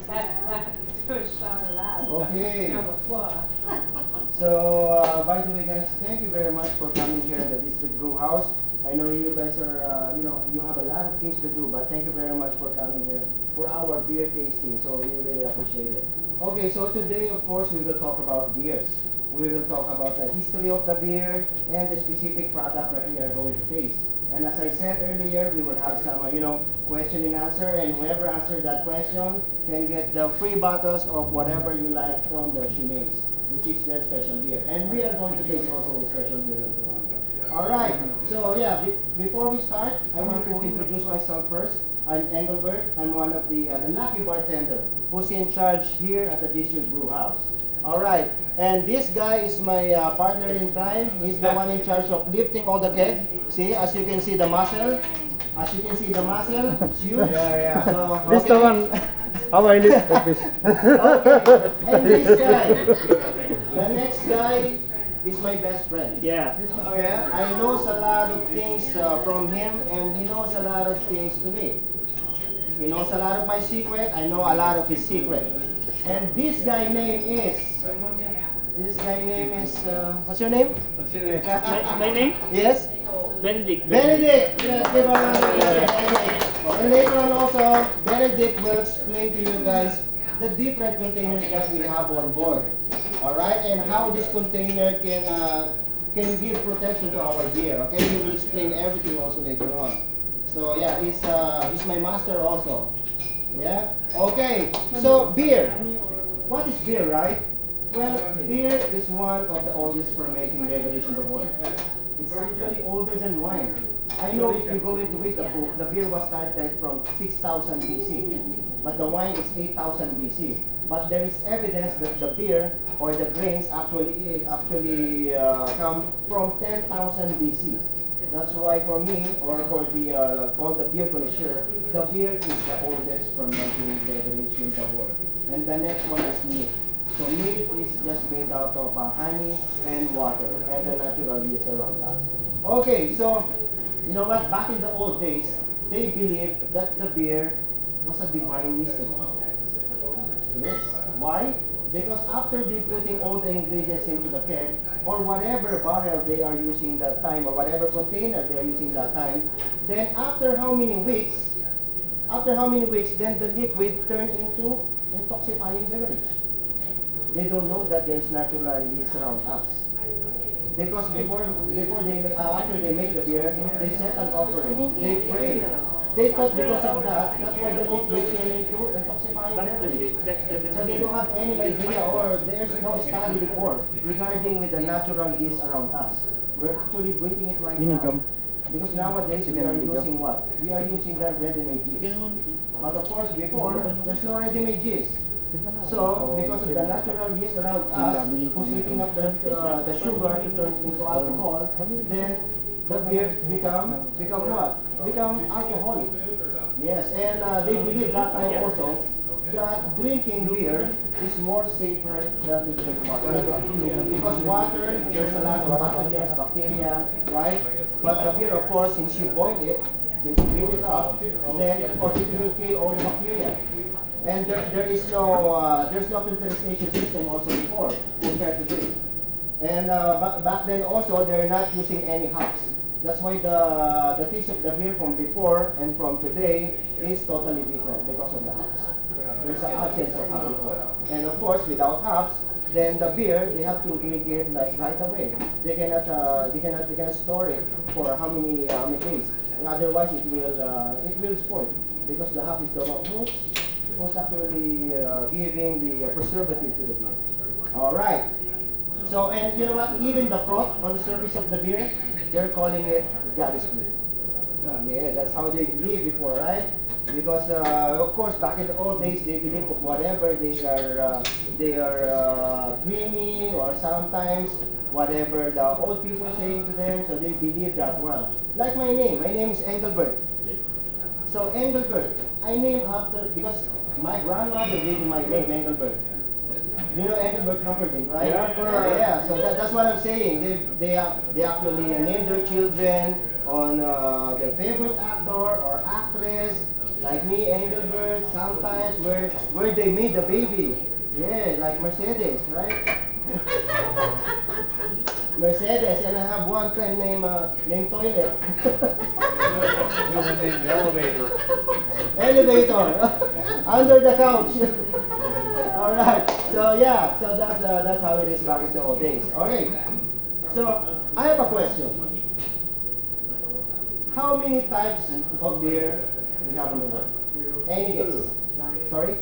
that first loud. Okay. Number 4. So, by the way, guys, thank you very much for coming here at the District Brew House. I know you guys are, you have a lot of things to do, but thank you very much for coming here for our beer tasting. So we really appreciate it. Okay, so today, of course, we will talk about beers. We will talk about the history of the beer and the specific product that we are going to taste. And as I said earlier, we will have some, question and answer, and whoever answered that question can get the free bottles of whatever you like from the Shimaze, which is their special beer. And we are going to taste also the special beer later on. All right. So yeah, before we start, I want to introduce myself first. I'm Engelbert. I'm one of the lucky bartender who's in charge here at the District Brew House. All right. And this guy is my partner in crime. He's the one in charge of lifting all the keg. See, as you can see the muscle. As you can see the muscle, it's huge. Yeah. So, This the one. How I live like this. Okay. And this guy, the next guy is my best friend. Yeah. Oh yeah? I knows a lot of things from him, and he knows a lot of things to me. He knows a lot of my secret. I know a lot of his secret. And this guy name is. What's your name? My name? Yes. Benedict. Benedict. Yes, give a round of applause. And later on also, Benedict will explain to you guys the different containers that we have on board. All right, and how this container can give protection to our beer. Okay, he will explain everything also later on. So yeah, he's my master also. Yeah. Okay. So beer. What is beer, right? Well, beer is one of the oldest fermenting beverages in the world. It's actually older than wine. I know if you go into it, the beer was started from 6000 BC, but the wine is 8000 BC. But there is evidence that the beer or the grains actually come from 10,000 BC. That's why for me, or for the beer connoisseur, the beer is the oldest fermenting beverage in the world. And the next one is meat. So meat is just made out of honey and water and the natural yeast around us. Okay, so you know what? Back in the old days, they believed that the beer was a divine mystery. Yes. Why? Because after they putting all the ingredients into the keg, or whatever barrel they are using that time, or whatever container they are using that time, then after how many weeks, then the liquid turn into intoxifying beverage. They don't know that there's natural yeast around us. Because after they make the beer, they set an offering, they pray. They thought because of that, that's why the liquid turn into intoxifying beverage. So they don't have any idea, or there's no study before regarding with the natural yeast around us. We're actually breathing it right now. Because nowadays we are using what? We are using the ready-made yeast. But of course before, there's no ready-made yeast. So, because of the natural yeast around us, who's heating up the sugar to turn into alcohol, then the beer become what? Become alcoholic. Yes, and they believe that time also that drinking beer is more safer than to drink water. Because water, there's a lot of pathogens, bacteria, right? But the beer, of course, since you boil it, since you heat it up, then of course it will kill all the bacteria. And there's no filtration system also before compared to this. And back then also they're not using any hops. That's why the taste of the beer from before and from today is totally different because of the hops. There's an absence of hops before. And of course without hops, then the beer they have to drink it like right away. They cannot store it for how many days. And otherwise it will spoil because the hop is the one who's actually giving the preservative to the beer. All right. So, and you know what? Even the froth on the surface of the beer, they're calling it goddess food. Yeah, that's how they believed before, right? Because of course, back in the old days, they believe whatever they are dreaming, or sometimes whatever the old people are saying to them, so they believe that one. Like my name is Engelbert. So Engelbert, I named after, because my grandmother gave me my name, Engelbert. You know Engelbert Humperdinck, right? Yeah. So that's what I'm saying. They actually named their children on their favorite actor or actress. Like me, Engelbert, sometimes where they made the baby. Yeah, like Mercedes, right? Mercedes, and I have one friend named Toilet. Elevator. Elevator under the couch. All right. So yeah. So that's how it is back in the old days. Okay. So I have a question. How many types of beer we have in the world? Any guess? Sorry.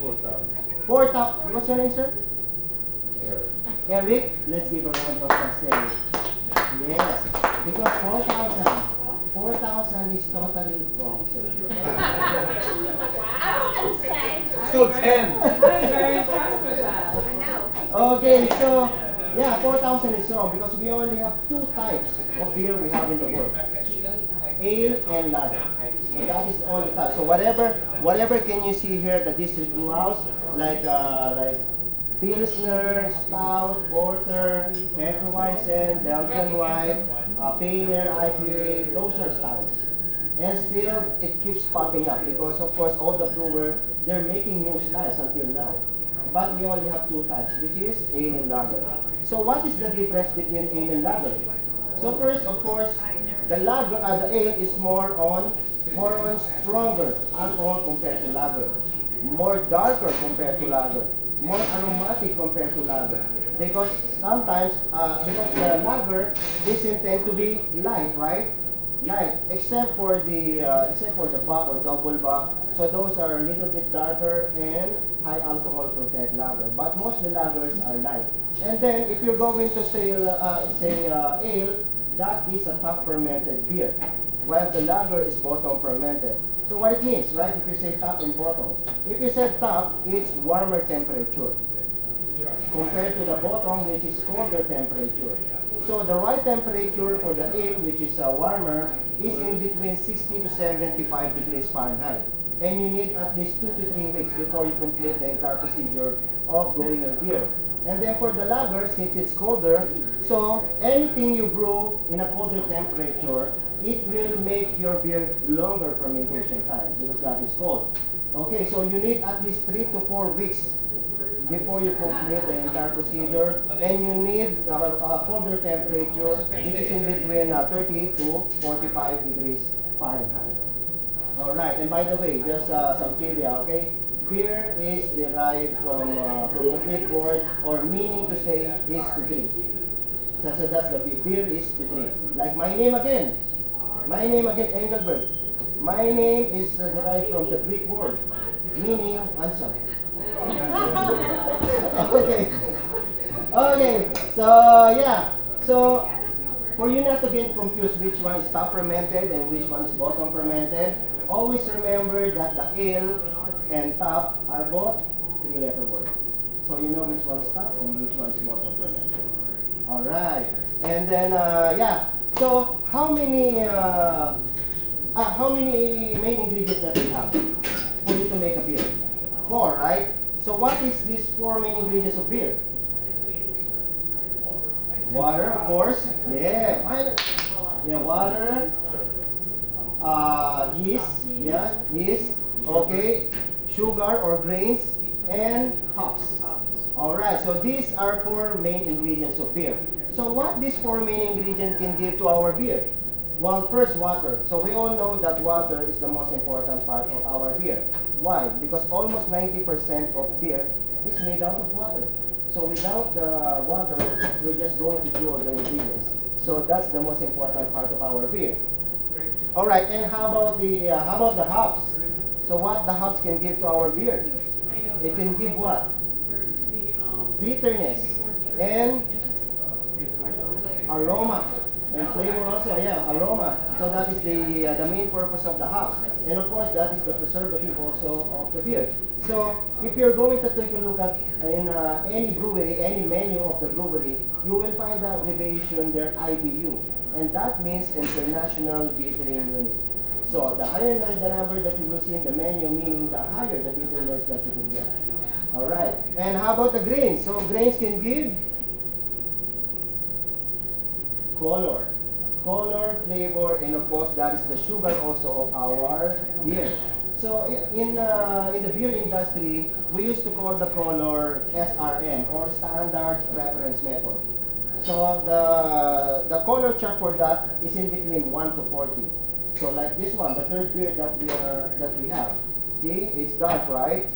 4,000. 4,000. What's your name, sir? Eric. Eric. Let's give a round of applause to Eric. Yes. Because 4,000 is totally wrong, sir. I was gonna say. So 10. I'm very impressed with that. Okay, so yeah, 4,000 is wrong because we only have two types of beer we have in the world: ale and lager. So that is the only type. So whatever can you see here at the district brew house, like Pilsner, Stout, Porter, Hefeweizen, Belgian White, Pale Ale, IPA, those are styles. And still, it keeps popping up because, of course, all the brewers, they're making new styles until now. But we only have two types, which is ale and lager. So what is the difference between ale and lager? So first, of course, the ale is more on stronger alcohol compared to lager, more darker compared to lager, more aromatic compared to lager. Because sometimes, because the lager is intended to be light, right? Light, except for the buck or double buck. So those are a little bit darker and high alcohol content lager. But most of the lagers are light. And then if you're going to say ale, that is a top fermented beer, while the lager is bottom fermented. So what it means, right? If you say top and bottom, if you said top, it's warmer temperature compared to the bottom, which is colder temperature. So the right temperature for the ale, which is warmer, is in between 60 to 75 degrees Fahrenheit. And you need at least 2 to 3 weeks before you complete the entire procedure of brewing your beer. And then for the lager, since it's colder, so anything you brew in a colder temperature, it will make your beer longer fermentation time because that is cold. Okay, so you need at least 3 to 4 weeks before you complete the entire procedure, and you need a colder temperature, which is in between 30 to 45 degrees Fahrenheit. All right, and by the way, just some trivia, okay? Beer is derived from the Greek word, or meaning to say is to drink. So that's the beer is to drink. Like my name again, Engelbert. My name is derived from the Greek word, meaning handsome. Okay. Okay. So yeah. So for you not to get confused which one is top fermented and which one is bottom fermented, always remember that the ale and top are both 3-letter words. So you know which one is top and which one is bottom fermented. All right. And then yeah. So how many main ingredients that we have for you to make a beer? 4, right? So what is these 4 main ingredients of beer? Water, of course. Yeah. Yeah, water. Yeast. Yeah, yeast. Okay. Sugar or grains and hops. All right. So these are 4 main ingredients of beer. So what these 4 main ingredients can give to our beer? Well, first, water. So we all know that water is the most important part of our beer. Why? Because almost 90% of beer is made out of water. So without the water, we're just going to do all the ingredients. So that's the most important part of our beer. All right, and how about the hops? So what the hops can give to our beer? It can give what? Bitterness and aroma. And flavor also, yeah, aroma. So that is the main purpose of the hops. And of course, that is the preservative also of the beer. So if you're going to take a look at in any brewery, any menu of the brewery, you will find the abbreviation there, IBU. And that means International Bittering Unit. So the higher the number that you will see in the menu, meaning the higher the bitterness that you can get. All right. And how about the grains? So grains can give color. color, flavor, and of course that is the sugar also of our beer. So in the beer industry, we used to call the color SRM or standard reference method. So the color chart for that is in between 1 to 40. So like this one, the third beer that we have. See, it's dark, right?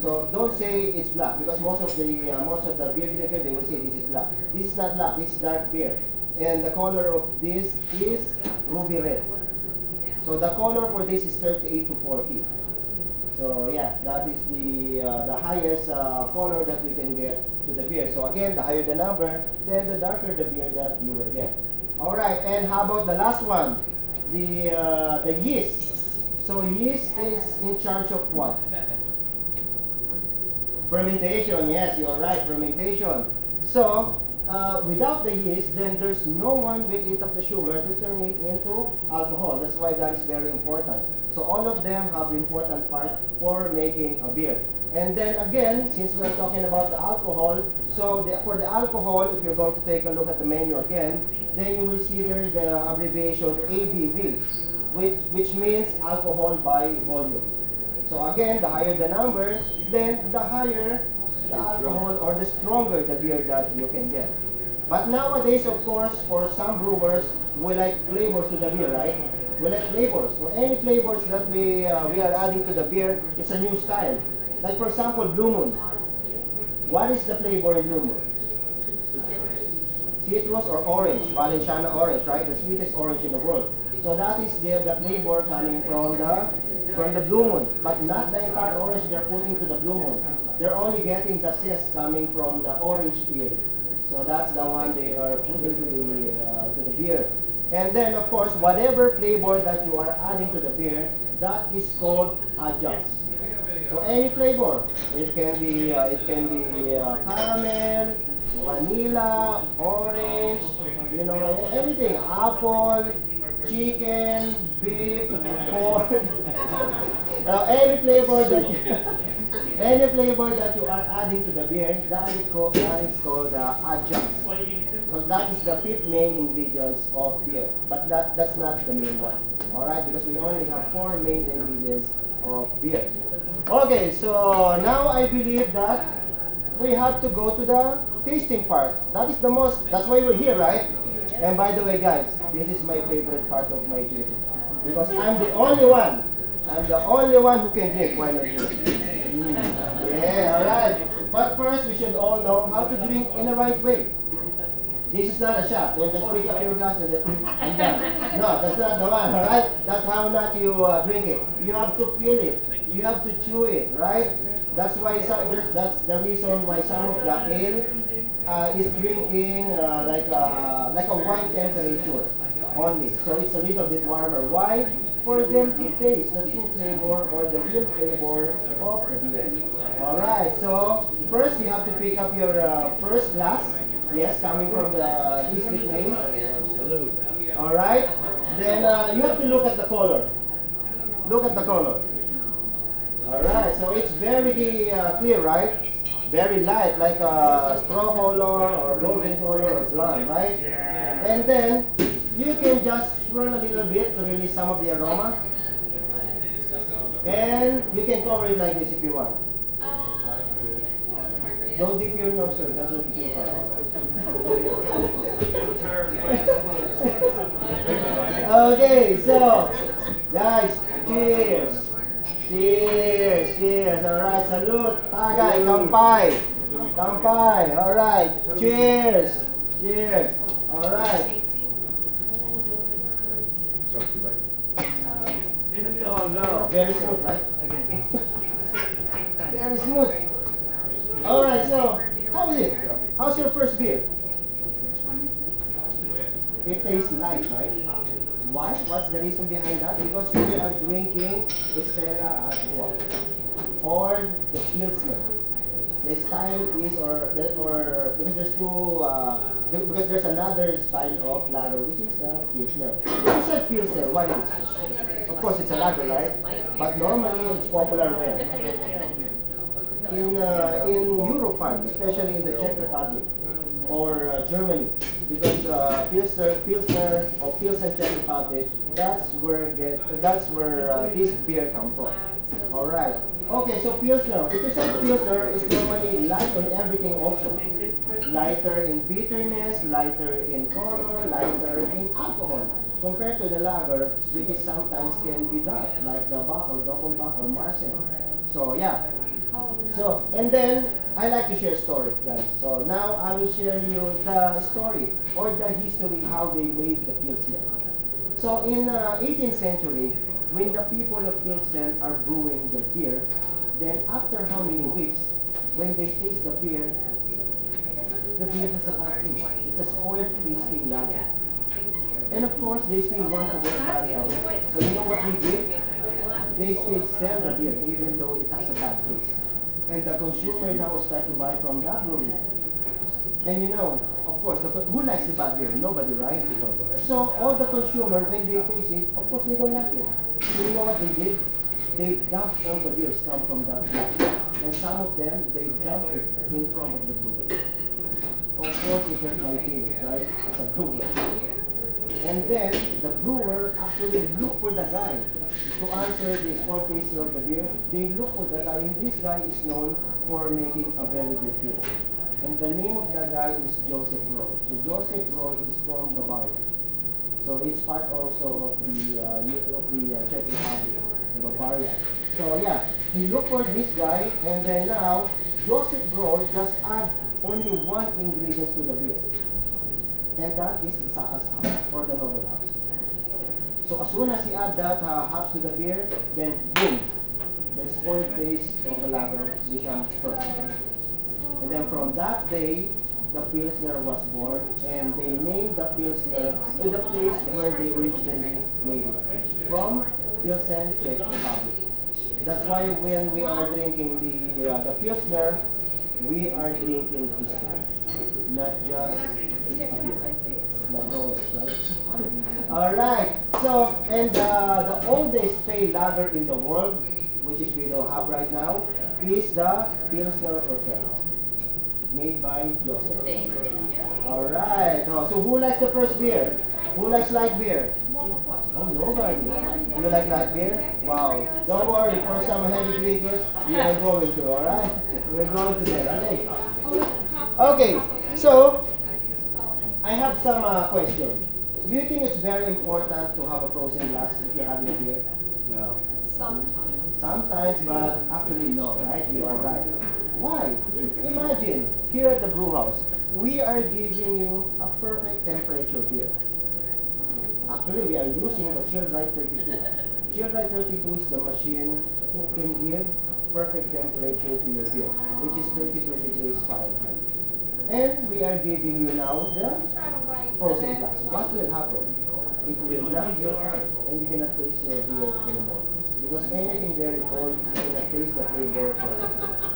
So don't say it's black because most of the beer drinker they will say this is black. This is not black. This is dark beer, and the color of this is ruby red. So the color for this is 38 to 40. So yeah, that is the highest color that we can get to the beer. So again, the higher the number, then the darker the beer that you will get. All right, and how about the last one, the yeast? So yeast is in charge of what? Fermentation. Yes, you're right. Fermentation. So without the yeast, then there's no one will eat up the sugar to turn it into alcohol. That's why that is very important. So all of them have important part for making a beer. And then again, since we're talking about the alcohol, so for the alcohol, if you're going to take a look at the menu again, then you will see there the abbreviation ABV, which means alcohol by volume. So again, the higher the number, then the higher the alcohol or the stronger the beer that you can get. But nowadays, of course, for some brewers, we like flavors to the beer, right? We like flavors. So any flavors that we are adding to the beer, it's a new style. Like for example, Blue Moon. What is the flavor in Blue Moon? Citrus or orange, Valenciana orange, right? The sweetest orange in the world. So that is the flavor coming from the Blue Moon, but not the entire orange they're putting to the Blue Moon. They're only getting the zest coming from the orange peel. So that's the one they are putting to the beer. And then of course, whatever flavor that you are adding to the beer, that is called adjuncts. So any flavor, it can be caramel, vanilla, orange, anything, apple, chicken, beef, pork, any flavor that you are adding to the beer, that is called adjuncts. So that is the fifth main ingredients of beer, but that's not the main one. All right, because we only have 4 main ingredients of beer. Okay, so now I believe that we have to go to the tasting part. That's why we're here, right? And by the way, guys, this is my favorite part of my drinking because I'm the only one who can drink while I'm drinking. Yeah, all right. But first, we should all know how to drink in the right way. This is not a shot. Don't just pick up your glass and then I'm done. No, that's not the one, all right? That's how not you drink it. You have to feel it. You have to chew it, right? That's why that's the reason why some of the ale is drinking like a wine temperature only. So it's a little bit warmer. Why? For them to taste the true flavor or the real flavor of the beer. All right. So first you have to pick up your first glass. Yes, coming from the district name. All right. Then you have to look at the color. Look at the color. All right. So it's very clear, right? Very light, like a straw color or golden color or blonde, right? And then you can just swirl a little bit to release some of the aroma. And you can cover it like this if you want. Don't dip your nose, sir. That's what you Okay, so guys, cheers. Cheers, cheers. Alright, salute. Tagay, kampai. Kampai. Alright, cheers. Cheers. Alright. Oh no. Very smooth, right? Very smooth. Alright, so how is it? How's your first beer? It tastes light, right? Why? What's the reason behind that? Because we are drinking Stella Artois or the Pilsner. The style is because there's because there's another style of lager which is the Pilsner. You said Pilsner, what is it? Of course it's a lager, right? But normally it's popular where? In Europe, especially in the Czech Republic or Germany. because Pilsner or Pilsen Czech Republic, that's where this beer come from. All right. Okay, so Pilsner. If you say Pilsner, is normally light on everything also. Lighter in bitterness, lighter in color, lighter in alcohol. Compared to the lager, which is sometimes can be dark, like the Bach or Double Bach or Marsen. So yeah. So, and then I like to share stories, guys. So now I will share you the story or the history how they made the Pilsner. So in 18th century, when the people of Pilsen are brewing the beer, then after how many weeks, when they taste the beer has a bad taste. It's a spoiled tasting lager. And of course, they still want to work hard out. So you know what they did? They still sell the beer even though it has a bad taste. And the consumer now start to buy from that brewery. And you know, of course, who likes the bad beer? Nobody, right? So all the consumer, when they taste it, of course they don't like it. So you know what they did? They dumped all the beers come from that beer. And some of them, they dumped it in front of the brewery. Of course, it hurt my feelings, right? As a brewer. And then the brewer actually looked for the guy to answer the small taster of the beer. They look for the guy, and this guy is known for making a very good beer. And the name of the guy is Joseph Roy. So Joseph Roy is from Bavaria. So it's part also of the Czech Republic, the Bavaria. So yeah, he looked for this guy, and then now Joseph Roy just add only one ingredient to the beer. And that is the Saas hops or the noble hops. So as soon as he add that hops to the beer, then boom, the spoiled taste of the lager becomes perfect. And then from that day, the Pilsner was born, and they named the Pilsner to the place where they originally made it, from Pilsen, Czech Republic. That's why when we are drinking the Pilsner, we are drinking history, not just a beer. Like Rolex, right? Alright, so, and the oldest pale lager in the world, which is we don't have right now, is the Pilsner Urquell, made by Joseph. Alright, so who likes the first beer? Who likes light beer? Oh, nobody. You like light beer? Wow. Don't worry, for some heavy drinkers, we are going to, alright? We're going to there, okay? Okay, so, I have some questions. Do you think it's very important to have a frozen glass if you're having a beer? No. Sometimes, but actually no, right? You are right. Why? Imagine, here at the brew house, we are giving you a perfect temperature beer. Actually, we are using the Chillrite 32. Chillrite 32 is the machine who can give perfect temperature to your beer, which is 33 degrees Fahrenheit. And we are giving you now the frozen glass. What will happen? It will numb your tongue, and you cannot taste your beer anymore. Because anything very cold, you cannot taste the flavor perfectly.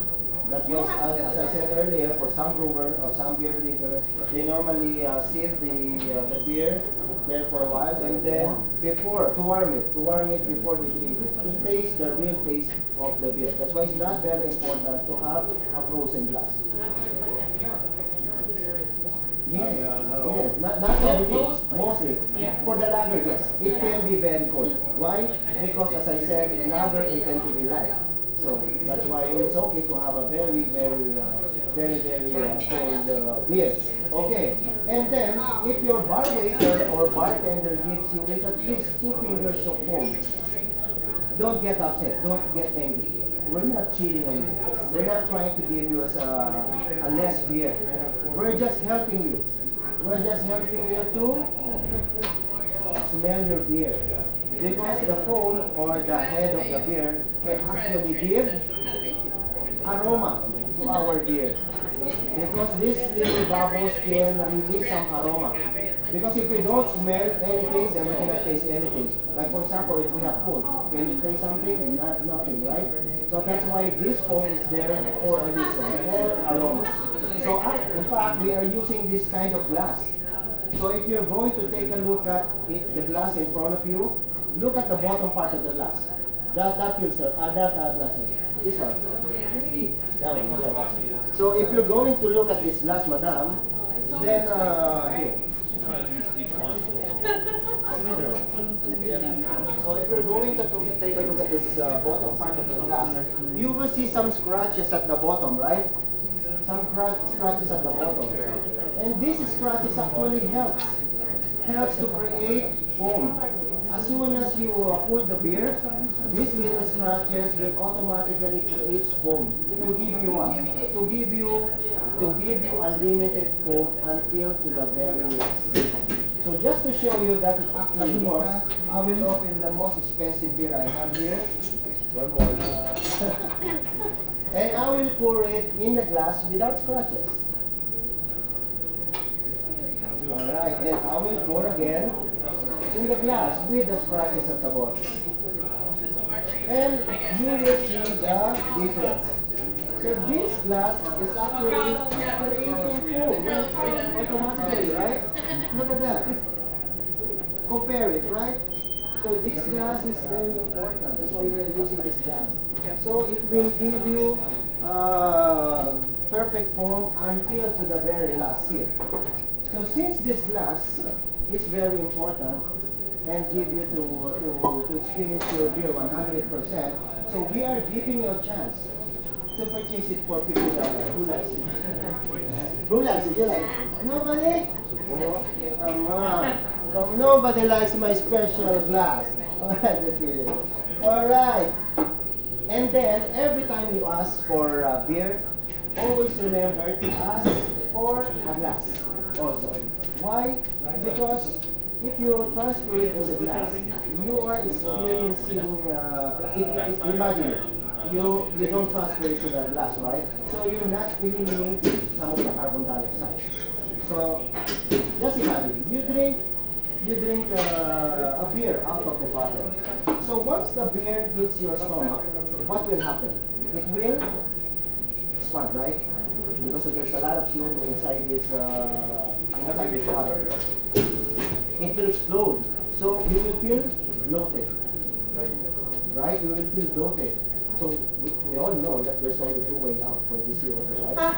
That's why, as I said earlier, for some brewer or some beer drinkers, they normally sit the beer there for a while, and then to warm it before they drink it, to taste the real taste of the beer. That's why it's not very important to have a frozen glass. Yes, not everything, mostly. For the lager, yes, it can be very cold. Why? Because as I said, lager it tend to be light. So that's why it's okay to have a very cold beer. Okay, and then if your bar waiter or bartender gives you with at least 2 fingers of foam, don't get upset, don't get angry. We're not cheating on you. We're not trying to give you a less beer. We're just helping you. We're just helping you to smell your beer. Because the foam or the head of the beer can actually give aroma to our beer. Because these little bubbles can release some aroma. Because if we don't smell anything, then we cannot taste anything. Like for example, if we have food, can you taste something? Nothing, right? So that's why this foam is there for a reason, for aroma. So in fact, we are using this kind of glass. So if you're going to take a look at the glass in front of you, look at the bottom part of the glass. That glass. This one. That one. Okay. So if you're going to look at this glass, madam, Then, here. So if you're going to take a look at this bottom part of the glass, you will see some scratches at the bottom, right? Some scratches at the bottom. And these scratches actually helps to create foam. As soon as you pour the beer, these little scratches will automatically create foam to give you what? To give you unlimited foam until to the very last. So just to show you that it actually works, I will open the most expensive beer I have here. One more. And I will pour it in the glass without scratches. Alright, and I will pour again in the glass with the scratches at the bottom. And you will see the difference. So this glass is actually creating foam automatically, right? Look at that. Compare it, right? So this glass is very important. That's why we are using this glass. So it will give you perfect foam until to the very last sip. So since this glass is very important and give you to experience your beer 100%, so we are giving you a chance to purchase it for $50. Who likes it? Who likes it? You like it? Nobody? Oh, come on. Nobody likes my special glass. Alright, just kidding. Alright. And then, every time you ask for beer, always remember to ask for a glass also. Why? Because if you transfer it to the glass, you are experiencing, imagine, you don't transfer it to the glass, right? So you're not eliminating some of the carbon dioxide. So just imagine, you drink a beer out of the bottle. So once the beer hits your stomach, what will happen? It will expand, right? Because there's a lot of CO2 inside this bottle. It will explode. So you will feel bloated, right? You will feel bloated. So we all know that there's only two ways out for this CO2, right?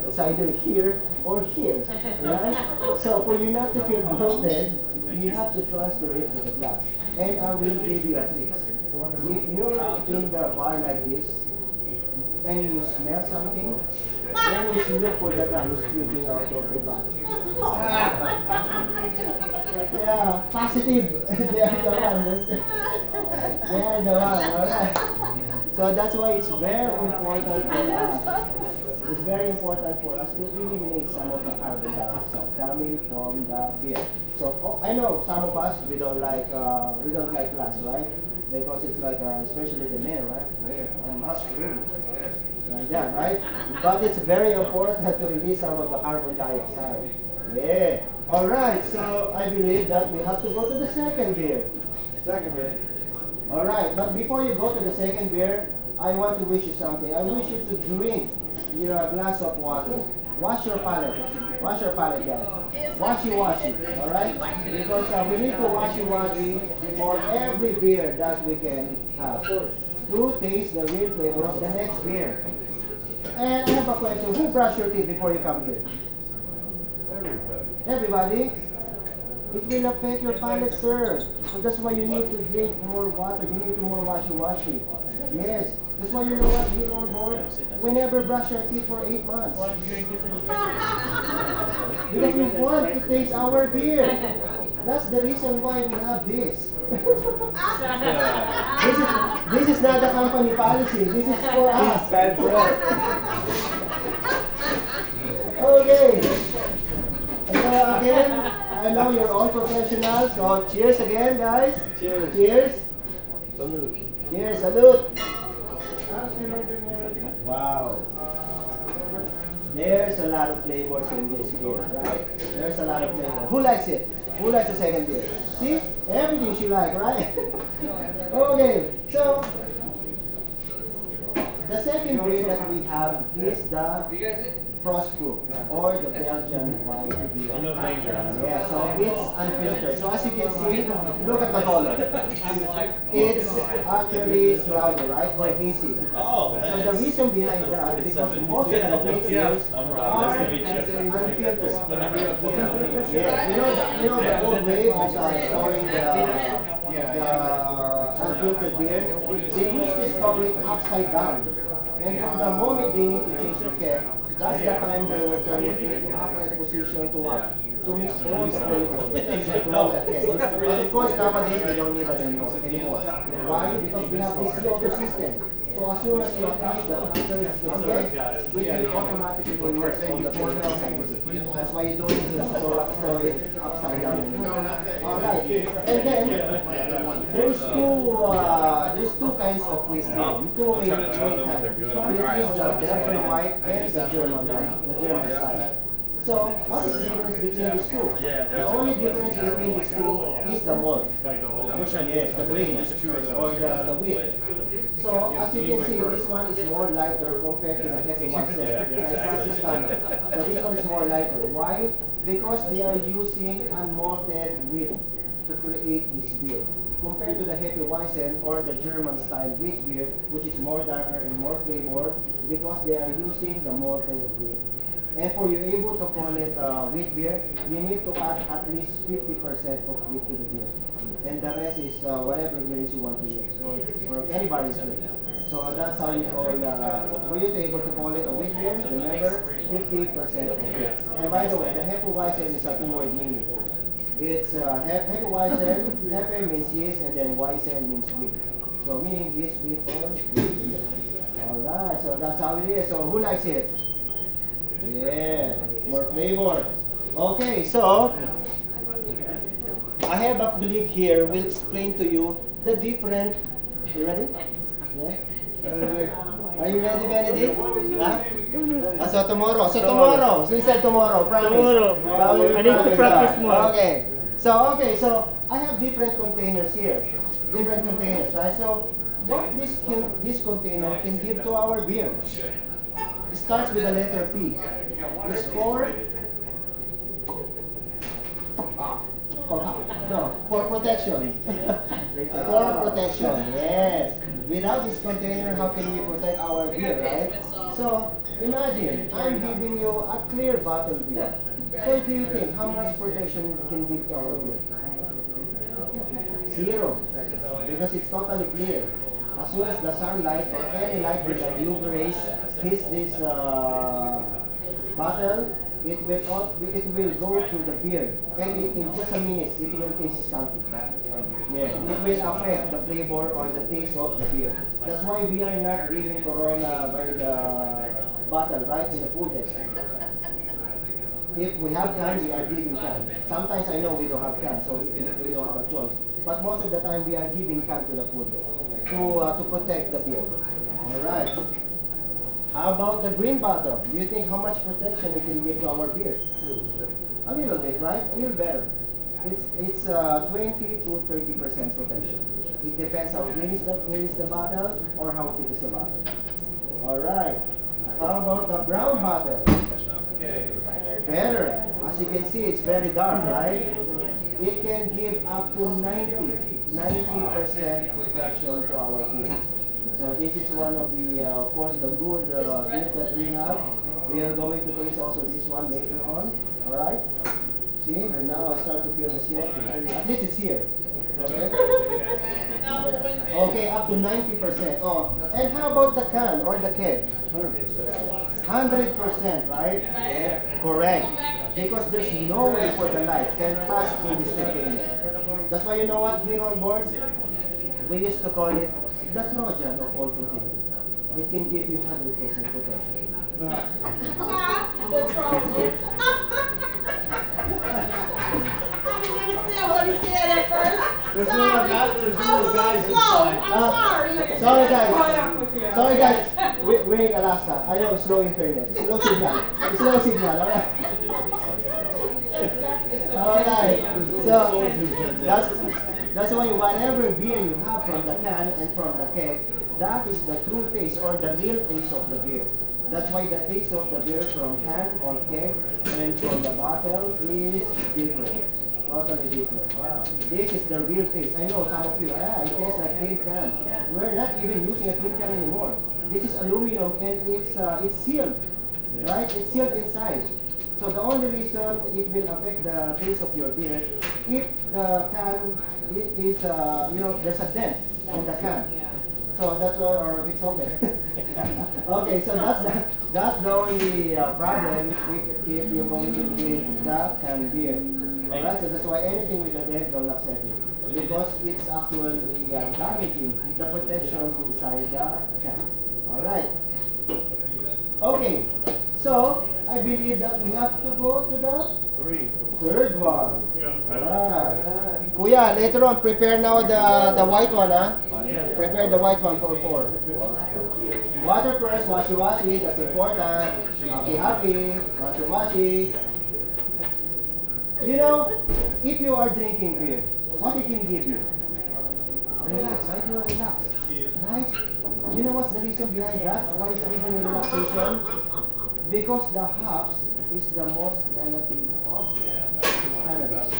It's either here or here, right? So for you not to feel bloated, you have to transfer it to the glass. And I will give you a trick. If you're in the bar like this, and you smell something, always look for the guy who's drinking out of the bottle. Yeah, positive. They are the ones. They are the ones, alright? So that's why it's very important for us. It's very important for us to eliminate some of the carbon dioxide coming from the beer. So I know some of us we don't like glass, right? Because it's like especially the men, right? Yeah, mushroom. Like that, right? But it's very important to release some of the carbon dioxide. Yeah. All right. So I believe that we have to go to the second beer. Second beer. All right. But before you go to the second beer, I want to wish you something. I wish you to drink your glass of water. Wash your palate. Wash your palate, guys. Washy. All right? Because we need to washy for every beer that we can have to taste the real flavor of the next beer. And I have a question. Who brushed your teeth before you come here? Everybody. Everybody? It will affect your palate, sir. So that's why you need to drink more water. You need to more washy. Yes. That's why you know what, here on board, we never brush our teeth for 8 months. Because we want to taste our beer. That's the reason why we have this. This is not the company policy. This is for us. Bad breath. Okay. So again, I know you're all professionals. So cheers again, guys. Cheers. Cheers. Salute. Cheers. Salute. Wow. There's a lot of flavors in this beer, right? There's a lot of flavor. Who likes it? Who likes the second beer? See? Everything she likes, right? Okay, so The second breed that we have is the Frostproof or the Belgian white beer. Yeah, so it's unfiltered. So as you can see, look at the color. It's actually cloudy, right? Or hazy. So the reason behind that, because most of the wheat beers are unfiltered. Yeah, you know the old way of storing the unfiltered beer, they used to store it upside down. And from the moment they need to change the keg, that's the time they will turn it into upright position to what? To mix all the flavors from the keg. But of course nowadays we don't need that anymore. Why? Because we have this CO2 system. So as soon as you attach the filter to the keg, it will automatically work on the corner side. That's why you don't need to store it upside down anymore. Alright. And then there's two kinds of whiskey. Two main kinds. Which is the Belgian white and the German one, the German style. So, what is the difference between these two? The only difference between these two is the malt. Yes, the grain, or the wheat. So, as you can see, this one is more lighter compared to the heavy white like Francis Tanner. So, this one is more lighter. Why? Because they are using unmalted wheat to create this beer. Compared to the Hefeweizen or the German style wheat beer, which is more darker and more flavored, because they are using the malted wheat. And for you able to call it wheat beer, you need to add at least 50% of wheat to the beer. And the rest is whatever grains you want to use, or anybody's grain. So that's how you call, for you to able to call it a wheat beer, remember, 50% of wheat. And by the way, the Hefeweizen is a two-word meaning. It's Hefeweizen, Hefe means yeast, and then Weizen means wheat. So meaning yeast, wheat, or wheat beer. Alright, so that's how it is. So who likes it? Yeah, more flavor. Okay, so I have a colleague here will explain to you the different. You ready? Yeah. Are you ready, Benedict? Huh? So tomorrow. So he said tomorrow. Promise. Tomorrow. I need to practice more. Okay. So I have different containers here. Different containers, right? So what this container can give to our beer? It starts with the letter P. It's for protection. For protection, yes. Without this container, how can we protect our beer, right? So imagine, I'm giving you a clear bottle beer. So do you think how much protection can give to our beer? Zero. Because it's totally clear. As soon as the sunlight or any light with the UV rays hits this bottle, it will go through the beer, and in just a minute it will taste something. Yeah, it will affect the flavor or the taste of the beer. That's why we are not giving Corona by the bottle, right, in the food desk. If we have can, we are giving can. Sometimes I know we don't have can, so we don't have a choice. But most of the time we are giving can to the food desk to protect the beer. All right. How about the green bottle? Do you think how much protection it can give to our beer? A little bit, right? A little better. It's 20 to 30% protection. It depends how clean is the bottle or how thick is the bottle. All right. How about the brown bottle? Better. As you can see, it's very dark, right? It can give up to 90% protection to our beer. So this is one of the, of course, the good gift that we have. We are going to taste also this one later on. All right. See, and now I start to feel the syrup. At least it's here. Okay. Okay, up to 90%. Oh, and how about the can or the keg? 100%, right? Yeah, correct. Because there's no way for the light can pass through this container. That's why you know what, here on board, we used to call it the Trojan of all containers. It can give you 100% protection. The Trojan. I didn't understand what he said at first. Sorry. I was a little slow. I'm sorry. Sorry guys. We're in Alaska. I know slow internet. Slow signal. Alright. Alright. So that's why whatever beer you have from the can and from the keg, that is the true taste or the real taste of the beer. That's why the taste of the beer from can or keg and from the bottle is different. Totally different. Wow. This is the real taste. I know some of you, it tastes like tin can. We're not even using a tin can anymore. This is aluminum and it's sealed, right? It's sealed inside. So the only reason it will affect the taste of your beer if the can is there's a dent in the can. So that's why, or it's open. Okay, so that's the only problem if you're going to drink the canned beer. Alright, so that's why anything with the dent don't accept it. Because it's actually damaging the protection inside the can. Alright. Okay, so I believe that we have to go to the third one. Alright. Kuya, later on, prepare now the white one, huh? Prepare the white one for 4. Water first, washi-washi, that's important. Happy, washi-washi. You know, if you are drinking beer, what it can give you? Relax, right? You are relaxed, right? You know what's the reason behind that? Why is it giving you relaxation? Because the hops is the most relative of cannabis.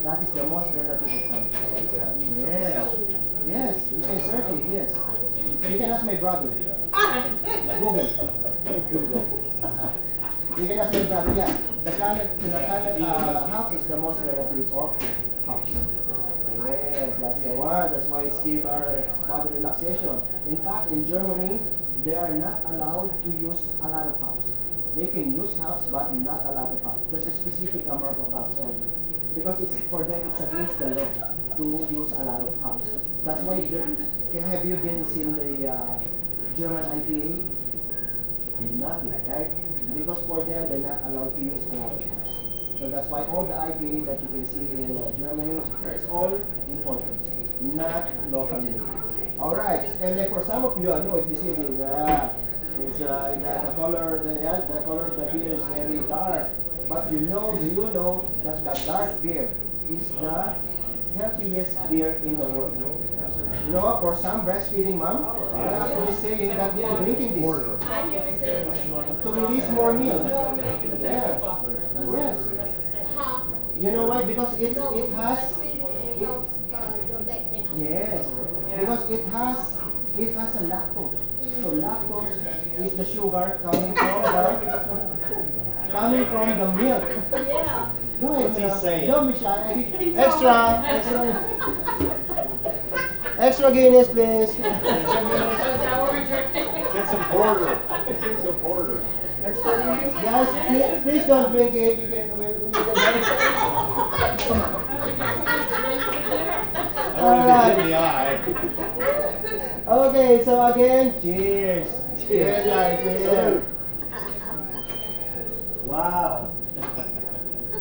That is the most relative of cannabis. Yes, yes, you can search it, yes. You can ask my brother. Google. You can ask my brother, yeah. The hops is the most relative of hops. Yes, that's the one. That's why it's give our body relaxation. In fact, in Germany, they are not allowed to use a lot of hops. They can use hops, but not a lot of hops. There's a specific amount of hops only. Because it's for them, it's against the law to use a lot of hops. That's why, have you been seeing the German IPA? Nothing, right? Because for them, they're not allowed to use a lot of hops. So that's why all the IPA that you can see in Germany, it's all imported, not locally made. All right, and then for some of you, I know if you see this, the color of the beer is very dark. But do you know that the dark beer is the healthiest beer in the world? You know, for some breastfeeding mom, they're actually saying that they are drinking this to release more milk. Yes, yes. You know why? Because it has. Yes, because it has a lactose. So lactose is the sugar coming from the milk. Yeah. Go ahead, What's he saying? Don't be shy. Extra Guinness, please. Get some porter. Get some porter. Guys, please don't drink it. You can. I in the eye. Okay, so again, cheers. Cheers, guys. Cheers. Wow.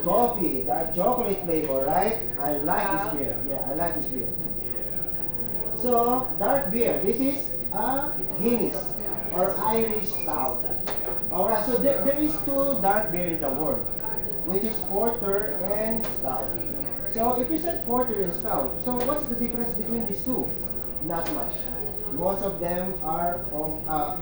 Coffee, that chocolate flavor, right? I like this beer. Yeah, I like this beer. So, dark beer. This is a Guinness or Irish stout. Alright, so there is 2 dark beer in the world, which is porter and stout. So if you said porter and stout, so what's the difference between these 2? Not much. Most of them are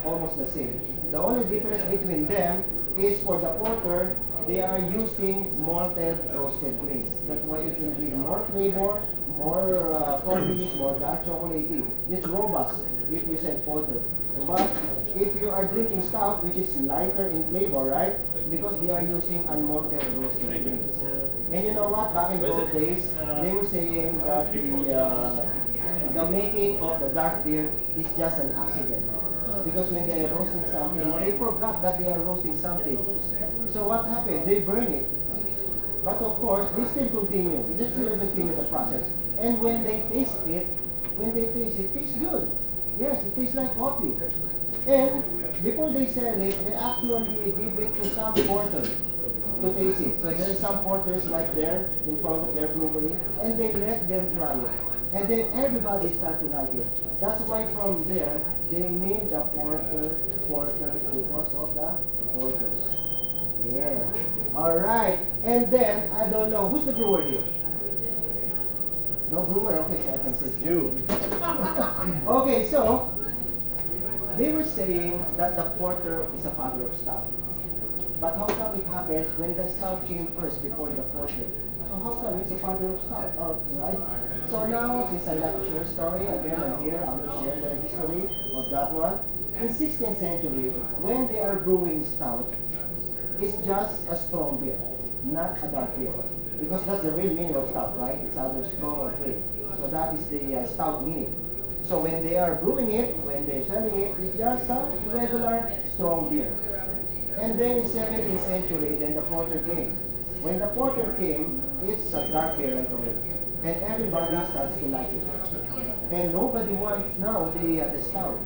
almost the same. The only difference between them is for the porter, they are using malted roasted grains. That's why it will give more flavor, more fruity, more dark chocolatey. It's robust if you said porter. But if you are drinking stout, which is lighter in flavor, right? Because they are using unmalted roasted grains. And you know what? Back in those days, they were saying that the making of the dark beer is just an accident. Because when they are roasting something, they forgot that they are roasting something. So what happened? They burn it. But of course, they still continue. They still continue the process. And when they taste it, it tastes good. Yes, it tastes like coffee. And before they sell it, they actually give it to some porter to taste it. So there are some porters right there in front of their brewery, and they let them try it. And then everybody start to like it. That's why from there, they named the porter because of the porters. Yeah. Alright. And then, I don't know, who's the brewer here? No brewer, okay, so I can say You. Okay, so they were saying that the porter is a father of stout. But how come it happens when the stout came first before the porter? So how come it's a father of stout? Oh, right? So now, since I like to share a story, again I'm here, I will share the history of that one. In 16th century, when they are brewing stout, it's just a strong beer, not a dark beer. Because that's the real meaning of stout, right? It's either strong or clean. So that is the stout meaning. So when they are brewing it, when they're selling it, it's just a regular strong beer. And then in 17th century, then the porter came. When the porter came, it's a dark beer right away. And everybody starts to like it. And nobody wants now the stout.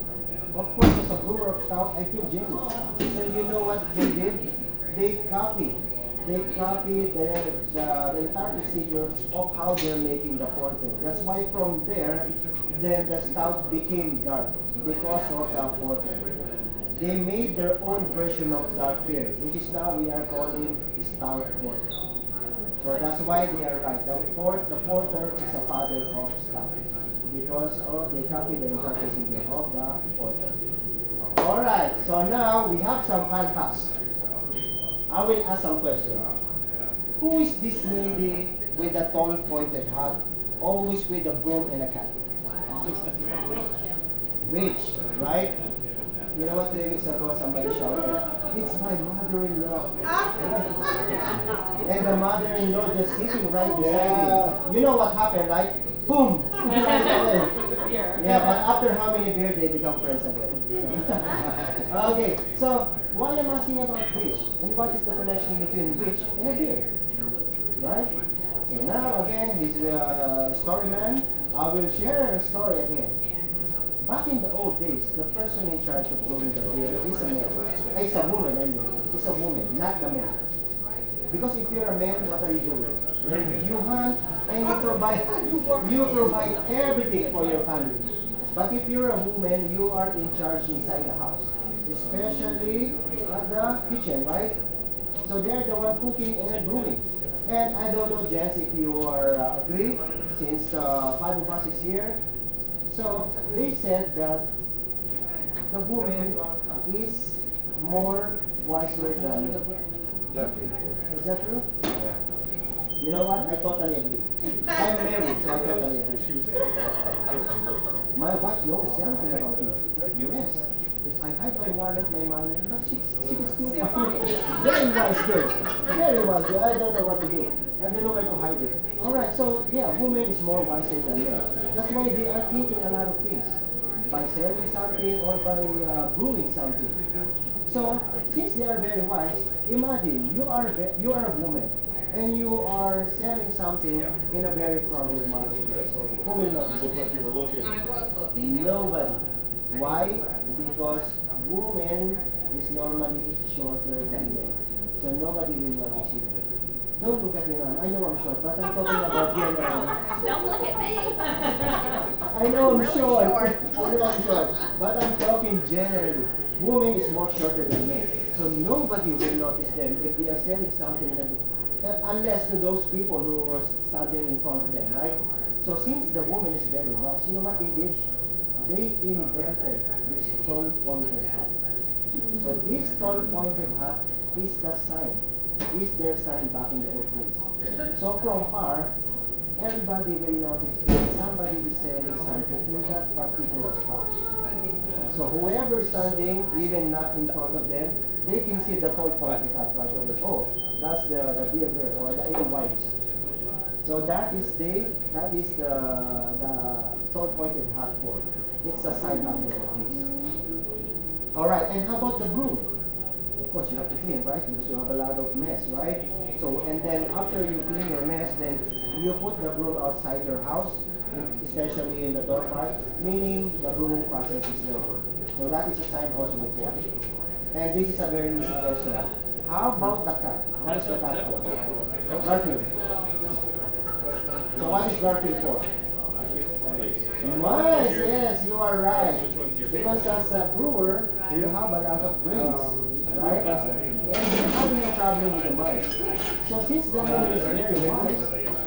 Of course, as a brewer of stout, I feel jealous. So you know what they did? They copied the entire procedure of how they're making the porter. That's why from there, then the stout became dark because of the porter. They made their own version of dark beer, which is now we are calling stout porter. So that's why they are right. The porter is a father of stout because of they copied the entire procedure of the porter. All right. So now we have some fan facts. I will ask some questions. Who is this lady with the tall pointed hat, always with a broom and a cat? Witch, right? You know what 3 weeks ago somebody shouted? It's my mother-in-law. And the mother-in-law just sitting right beside him. You know what happened, right? Boom! Yeah, but after how many beers they become friends again? Okay, so why I'm asking about witch and what is the connection between witch and a beer? Right? So now again, he's a story man. I will share a story again. Back in the old days, the person in charge of brewing the beer is a man. It's a woman, I mean. It's a woman, not the man. Because if you're a man, what are you doing? You hunt and you provide everything for your family. But if you're a woman, you are in charge inside the house, especially at the kitchen, right? So they're the one cooking and brewing. And I don't know, gents, if you are agree, since 5 of us is here. So they said that the woman is more wiser than men. Definitely. Is that true? You know what? I totally agree. I'm married, so I totally agree. My wife knows something about me. Yes. I hide my wallet, my money, but she can still find it. Very wise girl. Very wise girl. I don't know what to do. I don't know where to hide it. Alright, so yeah, women is more wiser than men. That's why they are thinking a lot of things. By selling something or by brewing something. So, since they are very wise, imagine you are a woman and you are selling something in a very crowded marketplace. Who will notice Looked like you were looking. Nobody. Why? Because women is normally shorter than men. So nobody will notice you. Don't look at me, ma'am. I know I'm short, but I'm talking about general. Don't look at me. I know I'm short. I know I'm short, but I'm talking generally. Women is more shorter than men. So nobody will notice them if they are selling something unless to those people who are standing in front of them, right? So since the woman is very wise, you know what they did? They invented this tall pointed hat. So this tall pointed hat is the sign, is their sign back in the old days. So from far, everybody will notice that somebody is selling something in that particular spot. So whoever is standing, even not in front of them, they can see the tall pointed hat right over. Oh, that's the beer girl or the alewives. So that is the tall pointed hat for. It's a sign back in the old days. All right, and how about the broom? Of course, you have to clean, right? Because you have a lot of mess, right? So, and then after you clean your mess, then you put the broom outside your house, especially in the door part, meaning the brooming process is over. So that is a sign also before. And this is a very easy question. How about the cat? What is the cat for? Garfield. So what is Garfield for? Mice, yes, you are right. Because as a brewer, you have a lot of grains, right? And you're having a problem with the mice. So since the woman is very wise,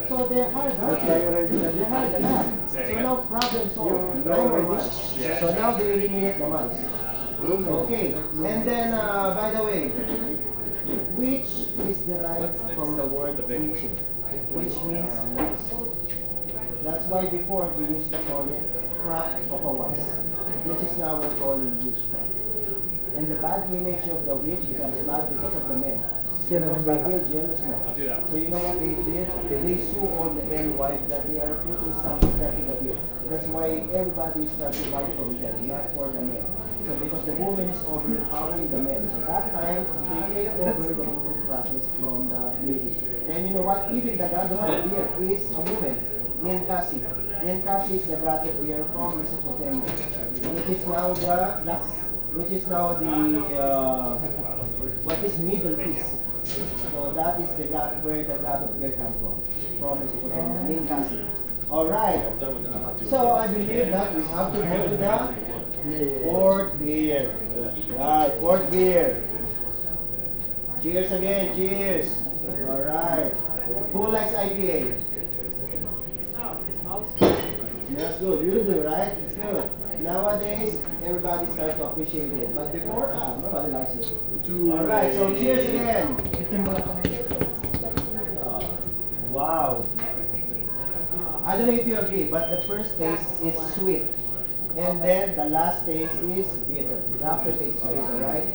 So they're hard, huh? They're hard a lot. So now problem solved. No more mice. So now they eliminate the mice. Okay. And then, by the way, which is derived from the word witching, which means witch. That's why before we used to call it craft of a wise, which is now we're calling witchcraft. And the bad image of the witch becomes bad because of the men. Because they feel jealous now. So you know what they did? They sue all the men wife that they are putting some step in the bill. That's why everybody starts to fight from them, not for the men. So because the woman is overpowering the men. So that time, they take over the woman practice from the ladies. And you know what? Even the god of the beer is a woman, Ninkasi. Ninkasi is the god of beer from Mesopotamia, which is now what is Middle East. So that is the god where the god of beer comes from Mesopotamia, Ninkasi. All right. So I believe that we have to go to the port beer. Right, port beer. Cheers again, cheers. All right. Who likes IPA? That's good. You do, right? It's good. Nowadays, everybody starts to appreciate it. But before, nobody likes it. All right, so cheers again. Wow. I don't know if you agree, but the first taste is sweet. And then the last taste is bitter. The aftertaste is bitter, right?